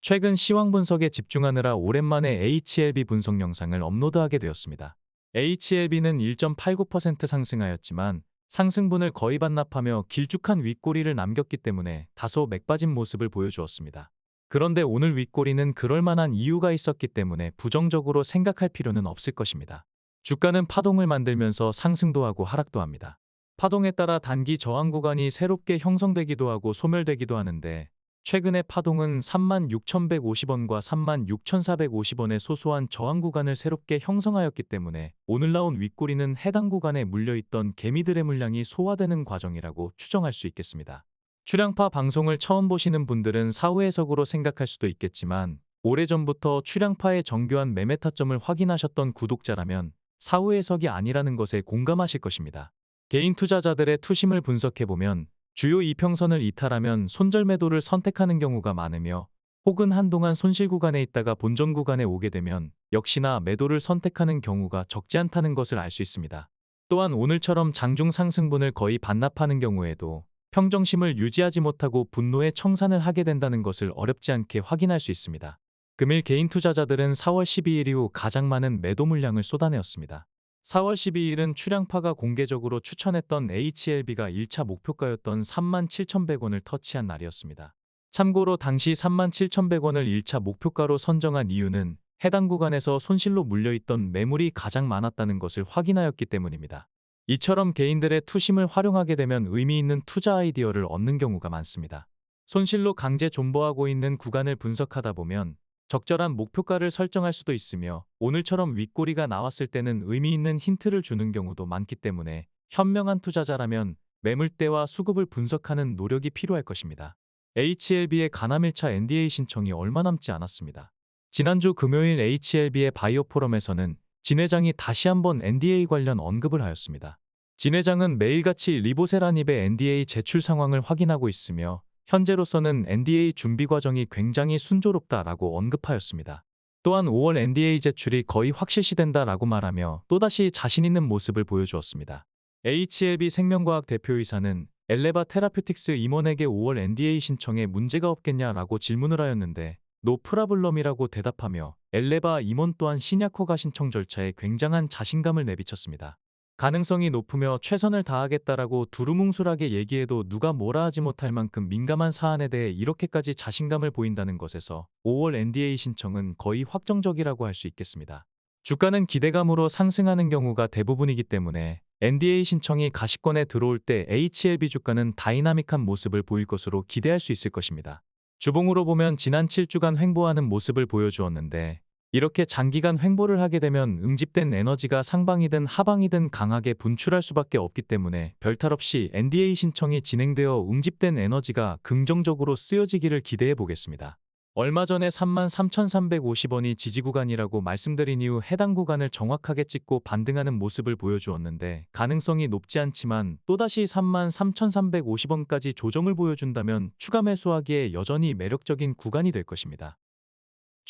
최근 시황 분석에 집중하느라 오랜만에 HLB 분석 영상을 업로드하게 되었습니다. HLB는 1.89% 상승하였지만 상승분을 거의 반납하며 길쭉한 윗꼬리를 남겼기 때문에 다소 맥빠진 모습을 보여주었습니다. 그런데 오늘 윗꼬리는 그럴 만한 이유가 있었기 때문에 부정적으로 생각할 필요는 없을 것입니다. 주가는 파동을 만들면서 상승도 하고 하락도 합니다. 파동에 따라 단기 저항 구간이 새롭게 형성되기도 하고 소멸되기도 하는데 최근의 파동은 36,150원과 36,450원의 소소한 저항 구간을 새롭게 형성하였기 때문에 오늘 나온 윗꼬리는 해당 구간에 물려있던 개미들의 물량이 소화되는 과정이라고 추정할 수 있겠습니다. 출량파 방송을 처음 보시는 분들은 사후 해석으로 생각할 수도 있겠지만 오래전부터 출량파의 정교한 매매 타점을 확인하셨던 구독자라면 사후 해석이 아니라는 것에 공감하실 것입니다. 개인 투자자들의 투심을 분석해보면 주요 이평선을 이탈하면 손절 매도를 선택하는 경우가 많으며 혹은 한동안 손실 구간에 있다가 본전 구간에 오게 되면 역시나 매도를 선택하는 경우가 적지 않다는 것을 알 수 있습니다. 또한 오늘처럼 장중 상승분을 거의 반납하는 경우에도 평정심을 유지하지 못하고 분노의 청산을 하게 된다는 것을 어렵지 않게 확인할 수 있습니다. 금일 개인 투자자들은 4월 12일 이후 가장 많은 매도 물량을 쏟아내었습니다. 4월 12일은 출량파가 공개적으로 추천했던 HLB가 1차 목표가였던 37,100원을 터치한 날이었습니다. 참고로 당시 37,100원을 1차 목표가로 선정한 이유는 해당 구간에서 손실로 물려있던 매물이 가장 많았다는 것을 확인하였기 때문입니다. 이처럼 개인들의 투심을 활용하게 되면 의미 있는 투자 아이디어를 얻는 경우가 많습니다. 손실로 강제 존버하고 있는 구간을 분석하다 보면 적절한 목표가를 설정할 수도 있으며 오늘처럼 윗꼬리가 나왔을 때는 의미 있는 힌트를 주는 경우도 많기 때문에 현명한 투자자라면 매물대와 수급을 분석하는 노력이 필요할 것입니다. HLB의 가남 1차 NDA 신청이 얼마 남지 않았습니다. 지난주 금요일 HLB의 바이오 포럼에서는 진 회장이 다시 한번 NDA 관련 언급을 하였습니다. 진 회장은 매일같이 리보세라닙의 NDA 제출 상황을 확인하고 있으며 현재로서는 NDA 준비 과정이 굉장히 순조롭다라고 언급하였습니다. 또한 5월 NDA 제출이 거의 확실시된다라고 말하며 또다시 자신 있는 모습을 보여주었습니다. HLB 생명과학 대표이사는 엘레바 테라퓨틱스 임원에게 5월 NDA 신청에 문제가 없겠냐라고 질문을 하였는데 노 프라블럼이라고 대답하며 엘레바 임원 또한 신약 허가 신청 절차에 굉장한 자신감을 내비쳤습니다. 가능성이 높으며 최선을 다하겠다라고 두루뭉술하게 얘기해도 누가 뭐라 하지 못할 만큼 민감한 사안에 대해 이렇게까지 자신감을 보인다는 것에서 5월 NDA 신청은 거의 확정적이라고 할 수 있겠습니다. 주가는 기대감으로 상승하는 경우가 대부분이기 때문에 NDA 신청이 가시권에 들어올 때 HLB 주가는 다이나믹한 모습을 보일 것으로 기대할 수 있을 것입니다. 주봉으로 보면 지난 7주간 횡보하는 모습을 보여주었는데 이렇게 장기간 횡보를 하게 되면 응집된 에너지가 상방이든 하방이든 강하게 분출할 수밖에 없기 때문에 별탈 없이 NDA 신청이 진행되어 응집된 에너지가 긍정적으로 쓰여지기를 기대해 보겠습니다. 얼마 전에 33,350원이 지지 구간이라고 말씀드린 이후 해당 구간을 정확하게 찍고 반등하는 모습을 보여주었는데 가능성이 높지 않지만 또다시 33,350원까지 조정을 보여준다면 추가 매수하기에 여전히 매력적인 구간이 될 것입니다.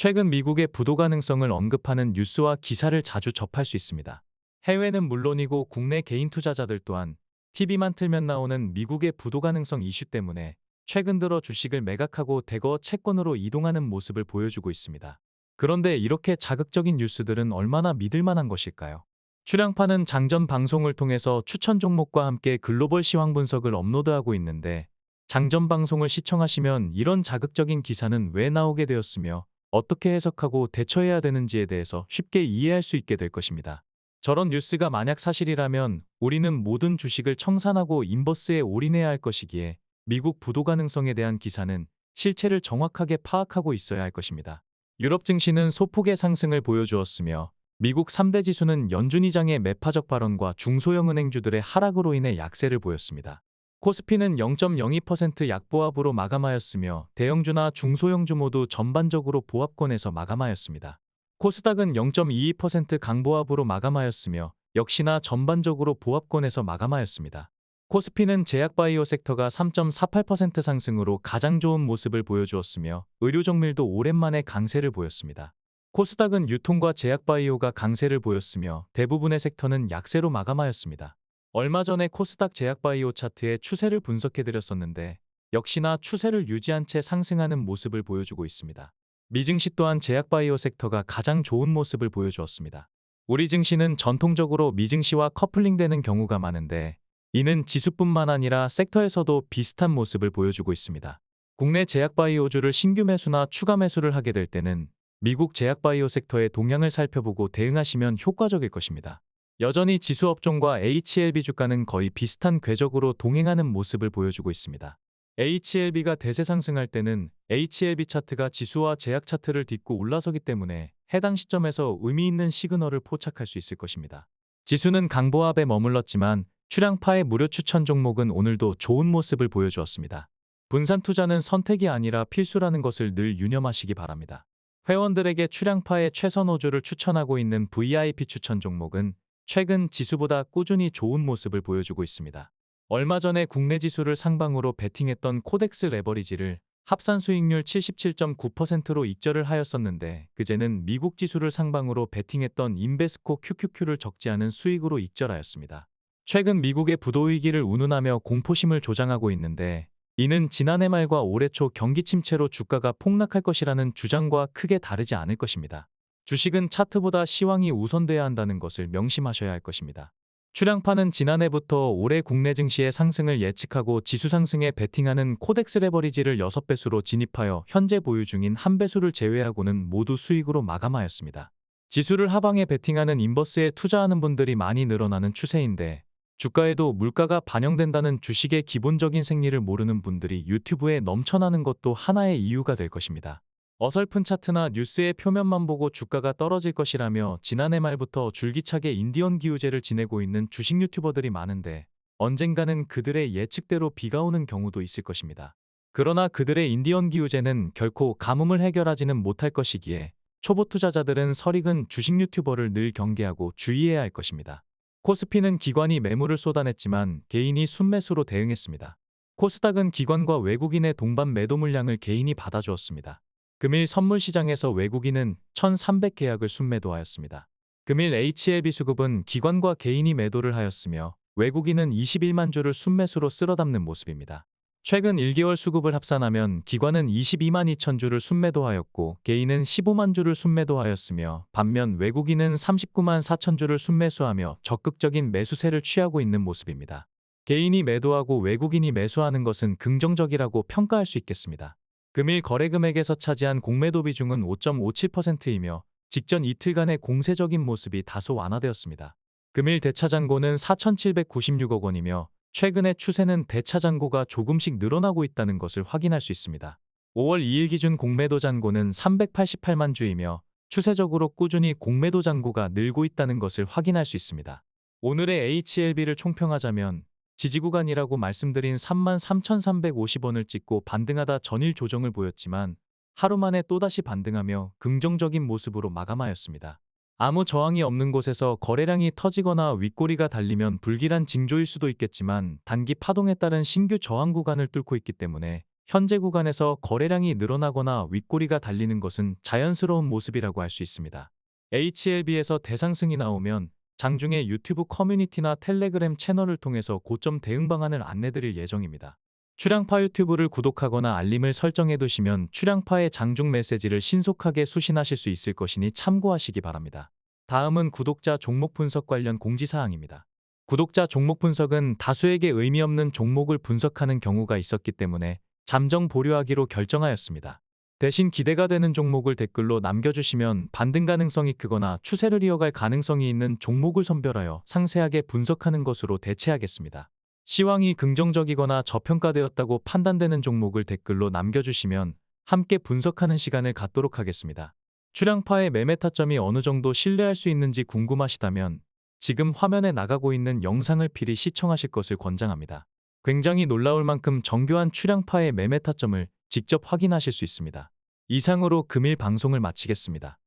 최근 미국의 부도 가능성을 언급하는 뉴스와 기사를 자주 접할 수 있습니다. 해외는 물론이고 국내 개인 투자자들 또한 TV만 틀면 나오는 미국의 부도 가능성 이슈 때문에 최근 들어 주식을 매각하고 대거 채권으로 이동하는 모습을 보여주고 있습니다. 그런데 이렇게 자극적인 뉴스들은 얼마나 믿을 만한 것일까요? 출량파는 장전 방송을 통해서 추천 종목과 함께 글로벌 시황 분석을 업로드하고 있는데 장전 방송을 시청하시면 이런 자극적인 기사는 왜 나오게 되었으며 어떻게 해석하고 대처해야 되는지에 대해서 쉽게 이해할 수 있게 될 것입니다. 저런 뉴스가 만약 사실이라면 우리는 모든 주식을 청산하고 인버스에 올인해야 할 것이기에 미국 부도 가능성에 대한 기사는 실체를 정확하게 파악하고 있어야 할 것입니다. 유럽 증시는 소폭의 상승을 보여주었으며 미국 3대 지수는 연준 의장의 매파적 발언과 중소형 은행주들의 하락으로 인해 약세를 보였습니다. 코스피는 0.02% 약보합으로 마감하였으며 대형주나 중소형주 모두 전반적으로 보합권에서 마감하였습니다. 코스닥은 0.22% 강보합으로 마감하였으며 역시나 전반적으로 보합권에서 마감하였습니다. 코스피는 제약바이오 섹터가 3.48% 상승으로 가장 좋은 모습을 보여주었으며 의료정밀도 오랜만에 강세를 보였습니다. 코스닥은 유통과 제약바이오가 강세를 보였으며 대부분의 섹터는 약세로 마감하였습니다. 얼마 전에 코스닥 제약바이오 차트의 추세를 분석해드렸었는데 역시나 추세를 유지한 채 상승하는 모습을 보여주고 있습니다. 미증시 또한 제약바이오 섹터가 가장 좋은 모습을 보여주었습니다. 우리 증시는 전통적으로 미증시와 커플링되는 경우가 많은데 이는 지수뿐만 아니라 섹터에서도 비슷한 모습을 보여주고 있습니다. 국내 제약바이오주를 신규 매수나 추가 매수를 하게 될 때는 미국 제약바이오 섹터의 동향을 살펴보고 대응하시면 효과적일 것입니다. 여전히 지수업종과 HLB 주가는 거의 비슷한 궤적으로 동행하는 모습을 보여주고 있습니다. HLB가 대세 상승할 때는 HLB 차트가 지수와 제약 차트를 딛고 올라서기 때문에 해당 시점에서 의미 있는 시그널을 포착할 수 있을 것입니다. 지수는 강보합에 머물렀지만 출향파의 무료 추천 종목은 오늘도 좋은 모습을 보여주었습니다. 분산 투자는 선택이 아니라 필수라는 것을 늘 유념하시기 바랍니다. 회원들에게 출향파의 최선 호주를 추천하고 있는 VIP 추천 종목은 최근 지수보다 꾸준히 좋은 모습을 보여주고 있습니다. 얼마 전에 국내 지수를 상방으로 베팅했던 코덱스 레버리지를 합산 수익률 77.9%로 익절을 하였었는데 그제는 미국 지수를 상방으로 베팅했던 인베스코 QQQ를 적지 않은 수익으로 익절하였습니다. 최근 미국의 부도 위기를 운운하며 공포심을 조장하고 있는데 이는 지난해 말과 올해 초 경기 침체로 주가가 폭락할 것이라는 주장과 크게 다르지 않을 것입니다. 주식은 차트보다 시황이 우선돼야 한다는 것을 명심하셔야 할 것입니다. 출향파는 지난해부터 올해 국내 증시의 상승을 예측하고 지수 상승에 베팅하는 코덱스 레버리지를 6배수로 진입하여 현재 보유 중인 1배수를 제외하고는 모두 수익으로 마감하였습니다. 지수를 하방에 베팅하는 인버스에 투자하는 분들이 많이 늘어나는 추세인데 주가에도 물가가 반영된다는 주식의 기본적인 생리를 모르는 분들이 유튜브에 넘쳐나는 것도 하나의 이유가 될 것입니다. 어설픈 차트나 뉴스의 표면만 보고 주가가 떨어질 것이라며 지난해 말부터 줄기차게 인디언 기우제를 지내고 있는 주식 유튜버들이 많은데 언젠가는 그들의 예측대로 비가 오는 경우도 있을 것입니다. 그러나 그들의 인디언 기우제는 결코 가뭄을 해결하지는 못할 것이기에 초보 투자자들은 설익은 주식 유튜버를 늘 경계하고 주의해야 할 것입니다. 코스피는 기관이 매물을 쏟아냈지만 개인이 순매수로 대응했습니다. 코스닥은 기관과 외국인의 동반 매도 물량을 개인이 받아주었습니다. 금일 선물 시장에서 외국인은 1,300계약을 순매도하였습니다. 금일 HLB 수급은 기관과 개인이 매도를 하였으며 외국인은 21만 주를 순매수로 쓸어담는 모습입니다. 최근 1개월 수급을 합산하면 기관은 22만 2천 주를 순매도하였고 개인은 15만 주를 순매도하였으며 반면 외국인은 39만 4천 주를 순매수하며 적극적인 매수세를 취하고 있는 모습입니다. 개인이 매도하고 외국인이 매수하는 것은 긍정적이라고 평가할 수 있겠습니다. 금일 거래 금액에서 차지한 공매도 비중은 5.57%이며 직전 이틀간의 공세적인 모습이 다소 완화되었습니다. 금일 대차잔고는 4,796억 원이며 최근의 추세는 대차잔고가 조금씩 늘어나고 있다는 것을 확인할 수 있습니다. 5월 2일 기준 공매도 잔고는 388만 주이며 추세적으로 꾸준히 공매도 잔고가 늘고 있다는 것을 확인할 수 있습니다. 오늘의 HLB를 총평하자면 지지구간이라고 말씀드린 33,350원을 찍고 반등하다 전일 조정을 보였지만 하루 만에 또다시 반등하며 긍정적인 모습으로 마감하였습니다. 아무 저항이 없는 곳에서 거래량이 터지거나 윗꼬리가 달리면 불길한 징조일 수도 있겠지만 단기 파동에 따른 신규 저항 구간을 뚫고 있기 때문에 현재 구간에서 거래량이 늘어나거나 윗꼬리가 달리는 것은 자연스러운 모습이라고 할 수 있습니다. HLB에서 대상승이 나오면 장중에 유튜브 커뮤니티나 텔레그램 채널을 통해서 고점 대응 방안을 안내드릴 예정입니다. 출향파 유튜브를 구독하거나 알림을 설정해 두시면 출향파의 장중 메시지를 신속하게 수신하실 수 있을 것이니 참고하시기 바랍니다. 다음은 구독자 종목 분석 관련 공지사항입니다. 구독자 종목 분석은 다수에게 의미 없는 종목을 분석하는 경우가 있었기 때문에 잠정 보류하기로 결정하였습니다. 대신 기대가 되는 종목을 댓글로 남겨주시면 반등 가능성이 크거나 추세를 이어갈 가능성이 있는 종목을 선별하여 상세하게 분석하는 것으로 대체하겠습니다. 시황이 긍정적이거나 저평가되었다고 판단되는 종목을 댓글로 남겨주시면 함께 분석하는 시간을 갖도록 하겠습니다. 출향파의 매매 타점이 어느 정도 신뢰할 수 있는지 궁금하시다면 지금 화면에 나가고 있는 영상을 필히 시청하실 것을 권장합니다. 굉장히 놀라울 만큼 정교한 출향파의 매매 타점을 직접 확인하실 수 있습니다. 이상으로 금일 방송을 마치겠습니다.